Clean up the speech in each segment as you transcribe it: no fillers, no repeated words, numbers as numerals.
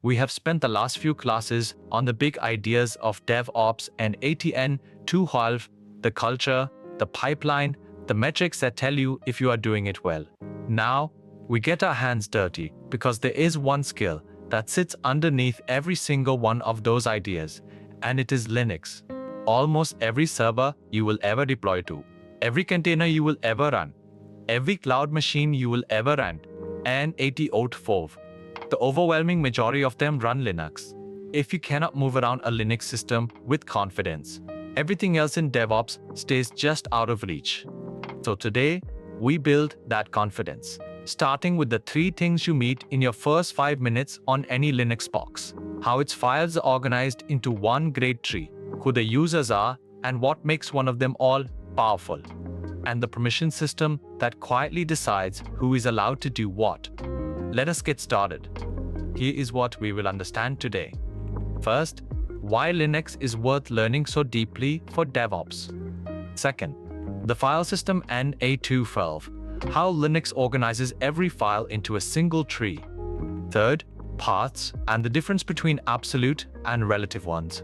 we have spent the last few classes on the big ideas of DevOps and ATN 212, the culture, the pipeline, the metrics that tell you if you are doing it well. Now, we get our hands dirty because there is one skill that sits underneath every single one of those ideas, and it is Linux. Almost every server you will ever deploy to, every container you will ever run, every cloud machine you will ever run, and 80/4. The overwhelming majority of them run Linux. If you cannot move around a Linux system with confidence, everything else in DevOps stays just out of reach. So today, we build that confidence, starting with the 3 things you meet in your first 5 minutes on any Linux box: how its files are organized into one great tree, who the users are, and what makes one of them all powerful, and the permission system that quietly decides who is allowed to do what. Let us get started. Here is what we will understand today. First, why Linux is worth learning so deeply for DevOps. Second, the file system and A212, how Linux organizes every file into a single tree. Third, paths and the difference between absolute and relative ones.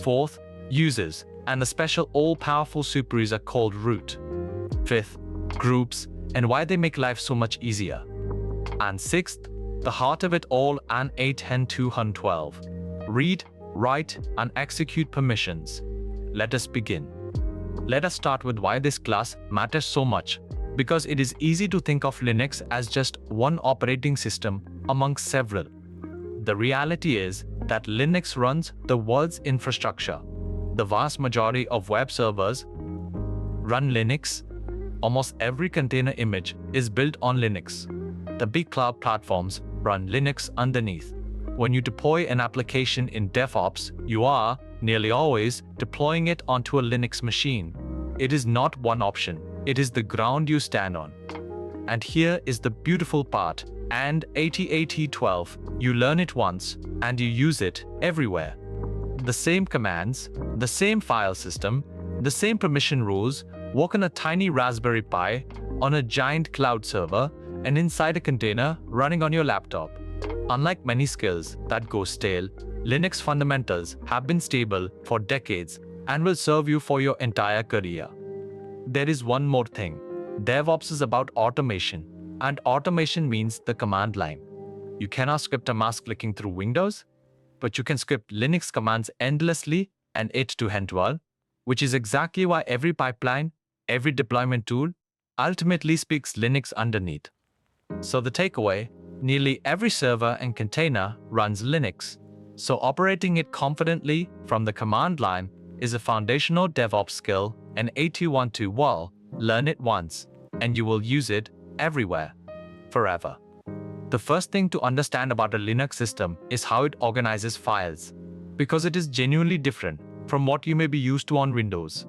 Fourth, users and the special all-powerful superuser called root. Fifth, groups and why they make life so much easier. And sixth, the heart of it all, and A10-212. Read, write, and execute permissions. Let us begin. Let us start with why this class matters so much, because it is easy to think of Linux as just one operating system amongst several. The reality is that Linux runs the world's infrastructure. The vast majority of web servers run Linux. Almost every container image is built on Linux. The big cloud platforms run Linux underneath. When you deploy an application in DevOps, you are, nearly always, deploying it onto a Linux machine. It is not one option, it is the ground you stand on. And here is the beautiful part, and 80/80/12, you learn it once, and you use it everywhere. The same commands, the same file system, the same permission rules work on a tiny Raspberry Pi, on a giant cloud server, and inside a container running on your laptop. Unlike many skills that go stale, Linux fundamentals have been stable for decades and will serve you for your entire career. There is one more thing. DevOps is about automation, and automation means the command line. You cannot script a mouse clicking through Windows, but you can script Linux commands endlessly and it to end well, which is exactly why every pipeline, every deployment tool, ultimately speaks Linux underneath. So the takeaway, nearly every server and container runs Linux. So operating it confidently from the command line is a foundational DevOps skill, and A212, learn it once, and you will use it everywhere, forever. The first thing to understand about a Linux system is how it organizes files, because it is genuinely different from what you may be used to on Windows.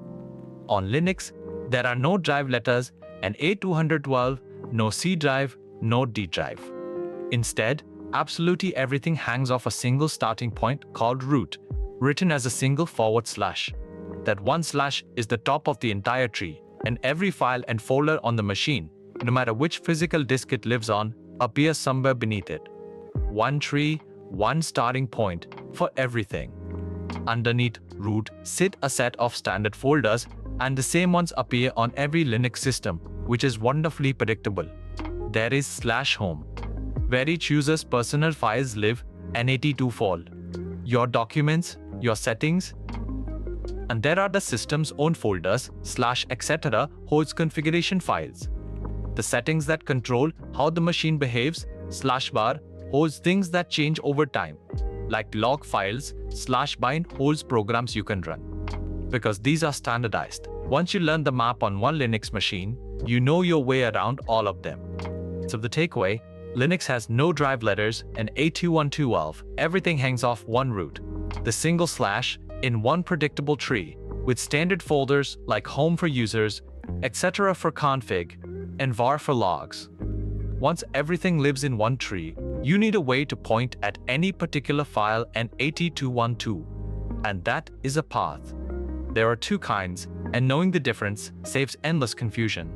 On Linux, there are no drive letters, and A212, no C drive, no D drive. Instead, absolutely everything hangs off a single starting point called root, written as a single /. That one slash is the top of the entire tree, and every file and folder on the machine, no matter which physical disk it lives on, appears somewhere beneath it. One tree, one starting point for everything. Underneath root sit a set of standard folders, and the same ones appear on every Linux system, which is wonderfully predictable. There is /home, where each user's personal files live, and 82-fold. Your documents, your settings, and there are the system's own folders, /etc. holds configuration files. The settings that control how the machine behaves, /var holds things that change over time, like log files, /bind holds programs you can run. Because these are standardized, once you learn the map on one Linux machine, you know your way around all of them. So the takeaway, Linux has no drive letters, and A212, everything hangs off one root, the single slash, in one predictable tree, with standard folders like home for users, etc. for config, and var for logs. Once everything lives in one tree, you need a way to point at any particular file and A212, and that is a path. There are 2 kinds, and knowing the difference saves endless confusion.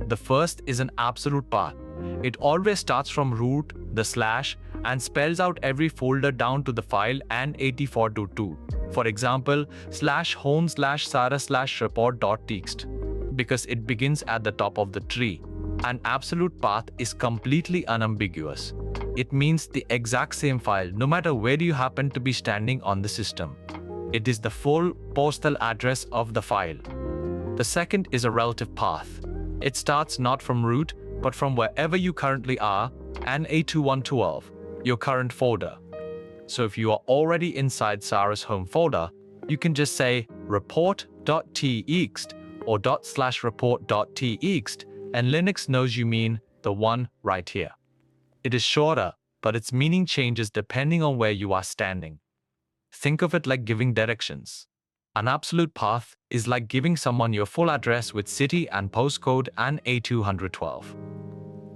The first is an absolute path. It always starts from root, the slash, and spells out every folder down to the file and 8422. For example, /home/sara/report.txt, because it begins at the top of the tree. An absolute path is completely unambiguous. It means the exact same file no matter where you happen to be standing on the system. It is the full postal address of the file. The second is a relative path. It starts not from root, but from wherever you currently are, and A2112, your current folder. So if you are already inside Sarah's home folder, you can just say report.txt or ./report.txt, and Linux knows you mean the one right here. It is shorter, but its meaning changes depending on where you are standing. Think of it like giving directions. An absolute path is like giving someone your full address with city and postcode and A212.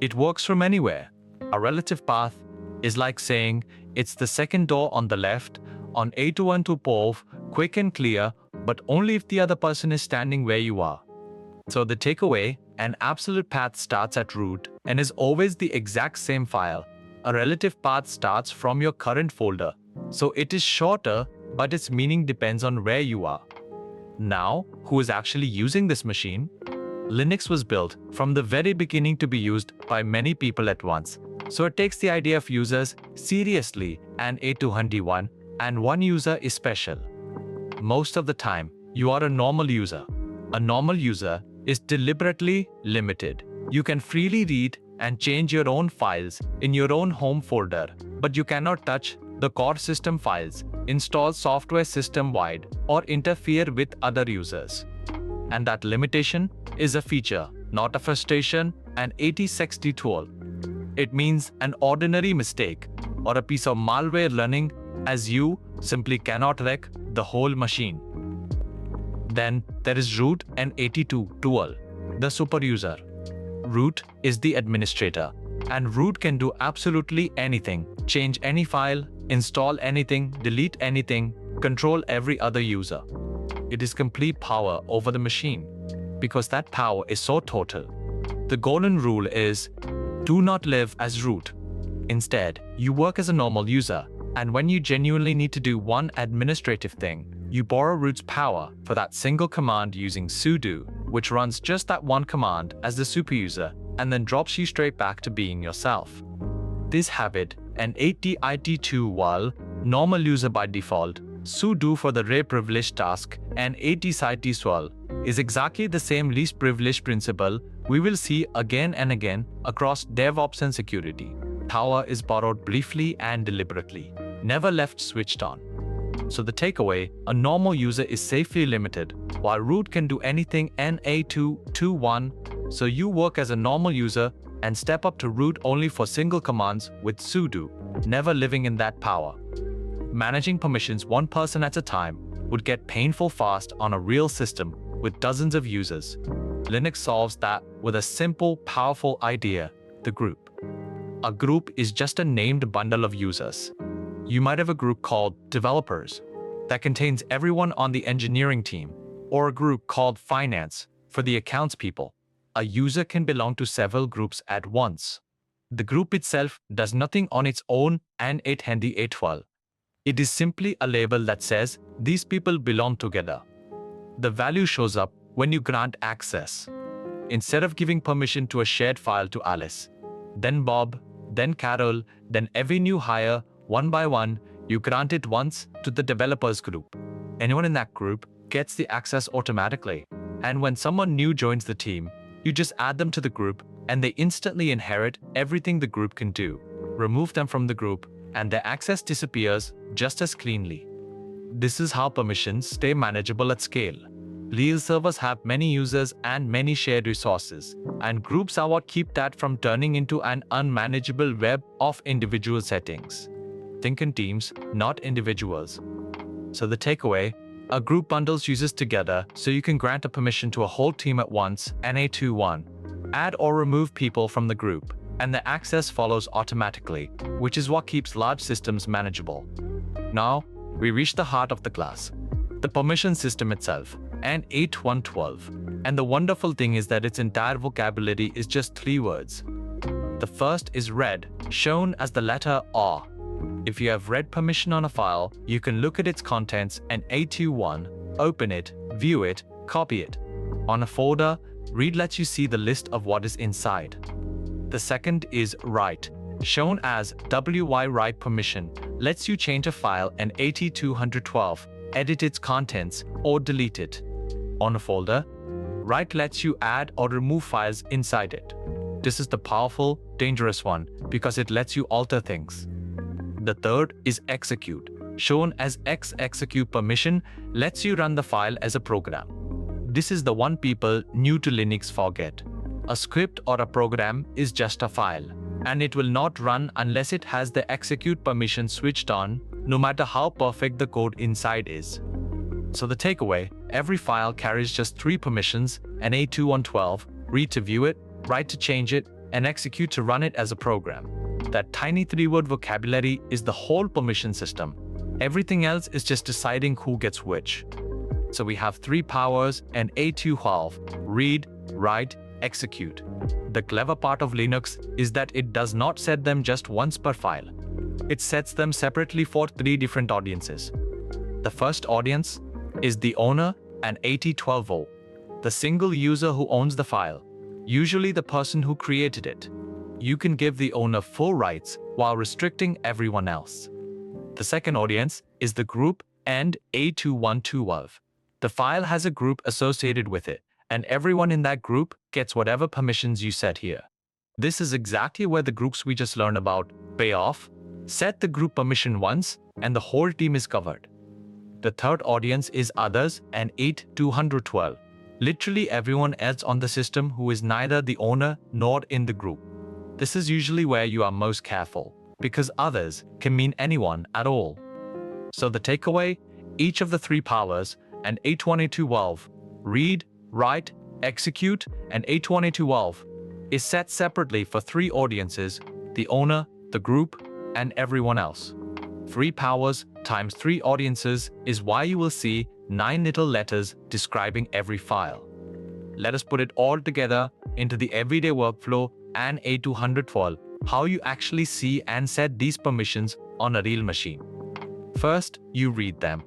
It works from anywhere. A relative path is like saying it's the second door on the left on A212, quick and clear, but only if the other person is standing where you are. So the takeaway, an absolute path starts at root and is always the exact same file. A relative path starts from your current folder, so it is shorter, but its meaning depends on where you are. Now, who is actually using this machine? Linux was built from the very beginning to be used by many people at once, so it takes the idea of users seriously, and A201 and one user is special. Most of the time, you are a normal user. A normal user is deliberately limited. You can freely read and change your own files in your own home folder, but you cannot touch the core system files, install software system-wide, or interfere with other users. And that limitation is a feature, not a frustration, an 80/60 tool. It means an ordinary mistake or a piece of malware running as you simply cannot wreck the whole machine. Then there is root and 82 tool, the superuser. Root is the administrator, and root can do absolutely anything, change any file, install anything, delete anything, control every other user. It is complete power over the machine, because that power is so total. The golden rule is, do not live as root. Instead, you work as a normal user, and when you genuinely need to do one administrative thing, you borrow root's power for that single command using sudo, which runs just that one command as the superuser and then drops you straight back to being yourself. This habit, an 80IT2 while normal user by default, sudo for the rare privileged task, and 80 swal is exactly the same least privilege principle we will see again and again across DevOps and security. Power is borrowed briefly and deliberately, never left switched on. So the takeaway, a normal user is safely limited, while root can do anything NA221, so you work as a normal user and step up to root only for single commands with sudo, never living in that power. Managing permissions one person at a time would get painful fast on a real system with dozens of users. Linux solves that with a simple, powerful idea, the group. A group is just a named bundle of users. You might have a group called developers that contains everyone on the engineering team, or a group called finance for the accounts people. A user can belong to several groups at once. The group itself does nothing on its own and it handy A12. It is simply a label that says these people belong together. The value shows up when you grant access. Instead of giving permission to a shared file to Alice, then Bob, then Carol, then every new hire, one by one, you grant it once to the developers group. Anyone in that group gets the access automatically. And when someone new joins the team, you just add them to the group and they instantly inherit everything the group can do. Remove them from the group and their access disappears just as cleanly. This is how permissions stay manageable at scale. Real servers have many users and many shared resources, and groups are what keep that from turning into an unmanageable web of individual settings. Think in teams, not individuals. So the takeaway, a group bundles users together so you can grant a permission to a whole team at once, NA21. Add or remove people from the group, and the access follows automatically, which is what keeps large systems manageable. Now, we reach the heart of the class, the permission system itself, and 8112. And the wonderful thing is that its entire vocabulary is just 3 words. The first is read, shown as the letter R. If you have read permission on a file, you can look at its contents and A21, open it, view it, copy it. On a folder, read lets you see the list of what is inside. The second is write, shown as WY write permission, lets you change a file and AT212, edit its contents, or delete it. On a folder, write lets you add or remove files inside it. This is the powerful, dangerous one because it lets you alter things. The third is execute, shown as X execute permission, lets you run the file as a program. This is the one people new to Linux forget. A script or a program is just a file, and it will not run unless it has the execute permission switched on, no matter how perfect the code inside is. So the takeaway, every file carries just 3 permissions, an A2112, read to view it, write to change it, and execute to run it as a program. That tiny 3-word vocabulary is the whole permission system. Everything else is just deciding who gets which. So we have 3 powers and A212, read, write, execute. The clever part of Linux is that it does not set them just once per file. It sets them separately for 3 different audiences. The first audience is the owner and AT12O, the single user who owns the file, usually the person who created it. You can give the owner full rights while restricting everyone else. The second audience is the group and A2112. The file has a group associated with it, and everyone in that group gets whatever permissions you set here. This is exactly where the groups we just learned about pay off. Set the group permission once, and the whole team is covered. The third audience is others and AT212, literally everyone else on the system who is neither the owner nor in the group. This is usually where you are most careful, because others can mean anyone at all. So the takeaway, each of the 3 powers, and A2212, read, write, execute, and A2212, is set separately for 3 audiences, the owner, the group, and everyone else. 3 powers times 3 audiences is why you will see 9 little letters describing every file. Let us put it all together into the everyday workflow and A212, how you actually see and set these permissions on a real machine. First, you read them.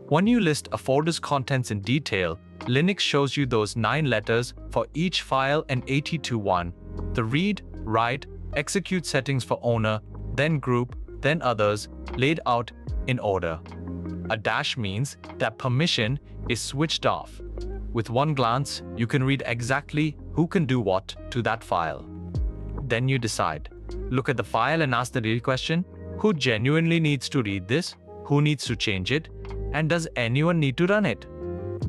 When you list a folder's contents in detail, Linux shows you those 9 letters for each file and AT21, the read, write, execute settings for owner, then group, then others, laid out in order. A dash means that permission is switched off. With one glance, you can read exactly who can do what to that file. Then you decide. Look at the file and ask the real question, who genuinely needs to read this? Who needs to change it? And does anyone need to run it?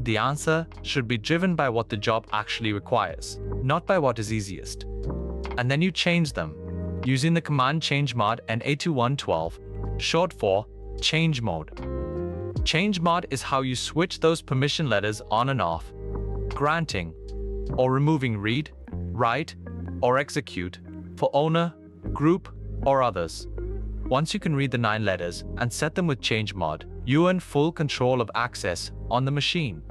The answer should be driven by what the job actually requires, not by what is easiest. And then you change them, using the command changemod and A2112, short for change mode. Change mod is how you switch those permission letters on and off, granting or removing read, write, or execute for owner, group, or others. Once you can read the 9 letters and set them with change mod, you earn full control of access on the machine.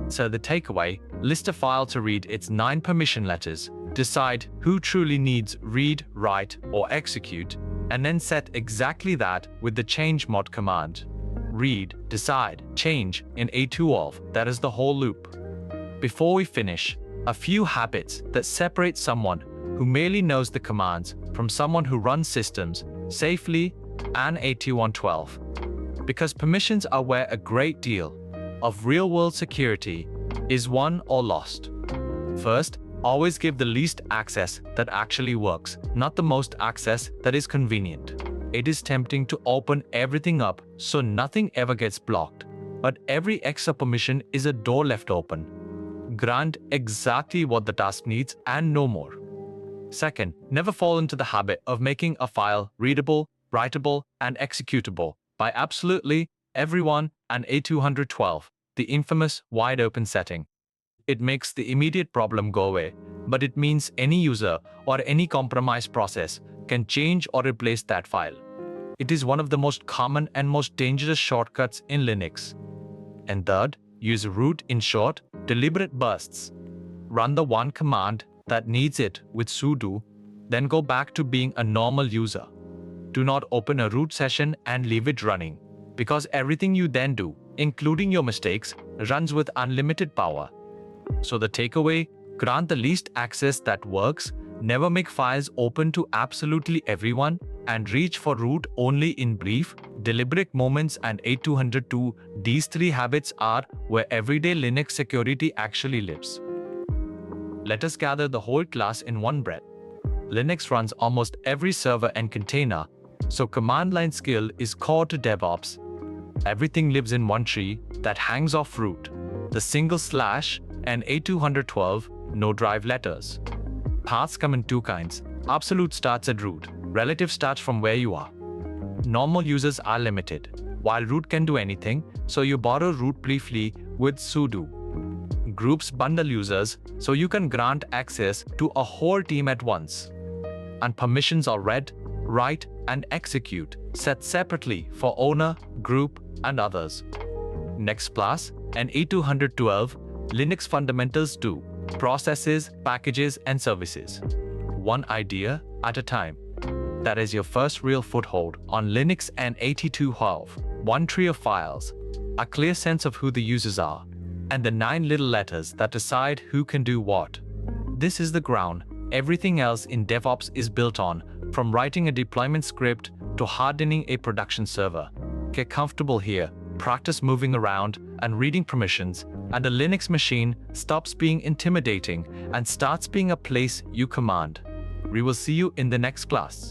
So the takeaway, list a file to read its 9 permission letters, decide who truly needs read, write, or execute, and then set exactly that with the change mod command. Read, decide, change in A212, that is the whole loop. Before we finish, a few habits that separate someone who merely knows the commands from someone who runs systems safely and A2112. Because permissions are where a great deal of real-world security is won or lost. First, always give the least access that actually works, not the most access that is convenient. It is tempting to open everything up so nothing ever gets blocked, but every extra permission is a door left open. Grant exactly what the task needs and no more. Second, never fall into the habit of making a file readable, writable, and executable by absolutely everyone and A212, the infamous wide open setting. It makes the immediate problem go away, but it means any user or any compromised process can change or replace that file. It is one of the most common and most dangerous shortcuts in Linux. And third, use root in short, deliberate bursts. Run the one command that needs it with sudo then go back to being a normal user. Do not open a root session and leave it running, because everything you then do, including your mistakes, runs with unlimited power. So the takeaway, grant the least access that works, never make files open to absolutely everyone, and reach for root only in brief, deliberate moments. And 8202, these three habits are where everyday Linux security actually lives. Let us gather the whole class in one breath. Linux runs almost every server and container, so command line skill is core to DevOps. Everything lives in one tree that hangs off root, the single slash, and 8212, no drive letters. Paths come in two kinds. Absolute starts at root, relative starts from where you are. Normal users are limited, while root can do anything, so you borrow root briefly with sudo. Groups bundle users, so you can grant access to a whole team at once. And permissions are read, write, and execute, set separately for owner, group, and others. Next class, and 8212, Linux fundamentals 2, processes, packages, and services. One idea at a time. That is your first real foothold on Linux and 8212. One tree of files, a clear sense of who the users are, and the 9 little letters that decide who can do what. This is the ground everything else in DevOps is built on, from writing a deployment script to hardening a production server. Get comfortable here, practice moving around and reading permissions, and the Linux machine stops being intimidating and starts being a place you command. We will see you in the next class.